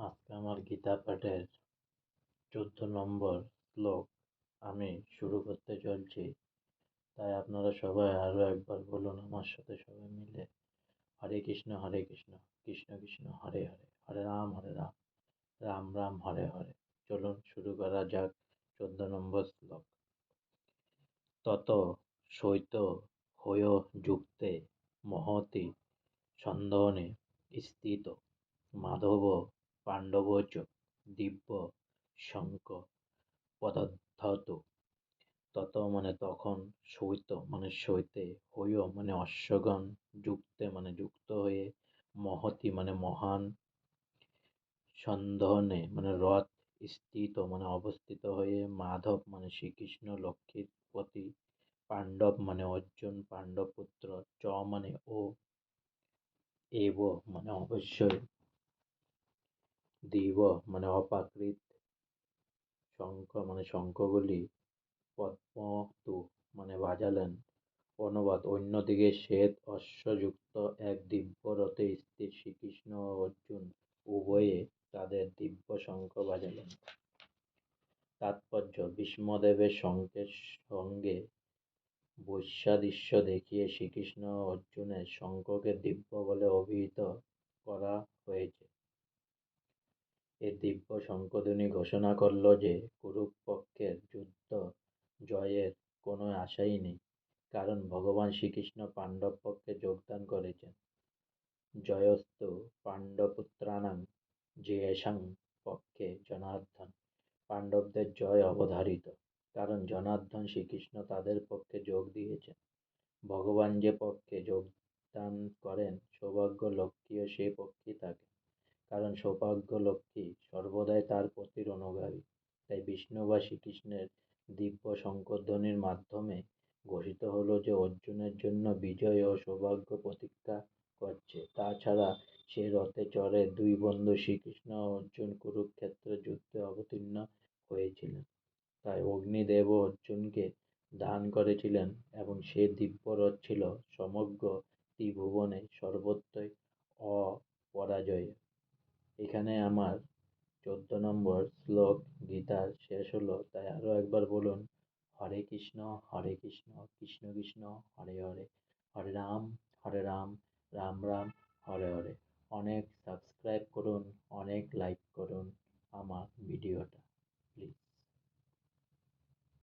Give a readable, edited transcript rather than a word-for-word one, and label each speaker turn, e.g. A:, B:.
A: আজকে আমার গীতা পাঠের 14 নম্বর শ্লোক আমি শুরু করতে চলছি। তাই আপনারা সবাই আরও একবার বলুন আমার সাথে সবাই মিলে, হরে কৃষ্ণ কৃষ্ণ কৃষ্ণ হরে হরে, হরে রাম রাম রাম হরে হরে। চলুন শুরু করা যাক 14 নম্বর শ্লোক। তত সৈত হয় যুক্তে মহতি সন্দনে স্থিত মাধব পাণ্ডবচ দিব্য শঙ্ক পদার্থ। তত মানে তখন, সৈত মানে সইতে, হইয় মানে অশ্বগণ, যুক্তে মানে যুক্ত হয়ে, মহতি মানে মহান, সন্ধনে মানে রথ, স্থিত মানে অবস্থিত হয়ে, মাধব মানে শ্রীকৃষ্ণ লক্ষ্মীর পতি, পাণ্ডব মানে অর্জুন পাণ্ডব পুত্র, চ মানে ও, এব মানে অবশ্যই, দিব মানে অপ্রাকৃত, শঙ্খ মানে শঙ্খগুলি, পদ্মতু মানে বাজালেন। অনুবাদ: অন্যদিকে শ্বেত অশ্বযুক্ত এক দিব্য রথে স্থির শ্রীকৃষ্ণ ও অর্জুন উভয়ে তাদের দিব্য শঙ্খ বাজালেন। তাৎপর্য: ভীষ্মদেবের শঙ্খের সঙ্গে বৈসাদৃশ্য দেখিয়ে শ্রীকৃষ্ণ ও অর্জুনের শঙ্খকে দিব্য বলে অভিহিত করা হয়েছে। এই দিব্য শঙ্খধ্বনি ঘোষণা করল যে কুরুপক্ষের যুদ্ধ জয়ের কোনো আশাই নেই, কারণ ভগবান শ্রীকৃষ্ণ পাণ্ডব পক্ষে যোগদান করেছেন। জয়স্তু পাণ্ডবপুত্রাণাং জেয়েষাং পক্ষে জনার্দন। পাণ্ডবদের জয় অবধারিত, কারণ জনার্দন শ্রীকৃষ্ণ তাদের পক্ষে যোগ দিয়েছেন। ভগবান যে পক্ষে যোগদান করেন, সৌভাগ্য লক্ষ্মীও সে পক্ষেই থাকেন, কারণ সৌভাগ্য লক্ষ্মী সর্বদাই তার পতির অনুগামী। তাই বিষ্ণু বা শ্রীকৃষ্ণের দিব্য শঙ্খধ্বনির মাধ্যমে ঘোষিত হলো যে অর্জুনের জন্য বিজয় ও সৌভাগ্য প্রতীক্ষা করছে। তাছাড়া সে রথে চড়ে দুই বন্ধু শ্রীকৃষ্ণ ও অর্জুন কুরুক্ষেত্রে যুদ্ধে অবতীর্ণ হয়েছিলেন। তাই অগ্নিদেবও অর্জুনকে দান করেছিলেন এবং সে দিব্য রথ ছিল সমগ্র ত্রিভুবনে সর্বত্রই অপরাজয়। এখানে আমার 14 নম্বর শ্লোক গীতার শেষ হলো। তাই আরও একবার বলুন, হরে কৃষ্ণ কৃষ্ণ কৃষ্ণ হরে হরে, হরে রাম রাম রাম হরে হরে। অনেক সাবস্ক্রাইব করুন, অনেক লাইক করুন আমার ভিডিওটা প্লিজ।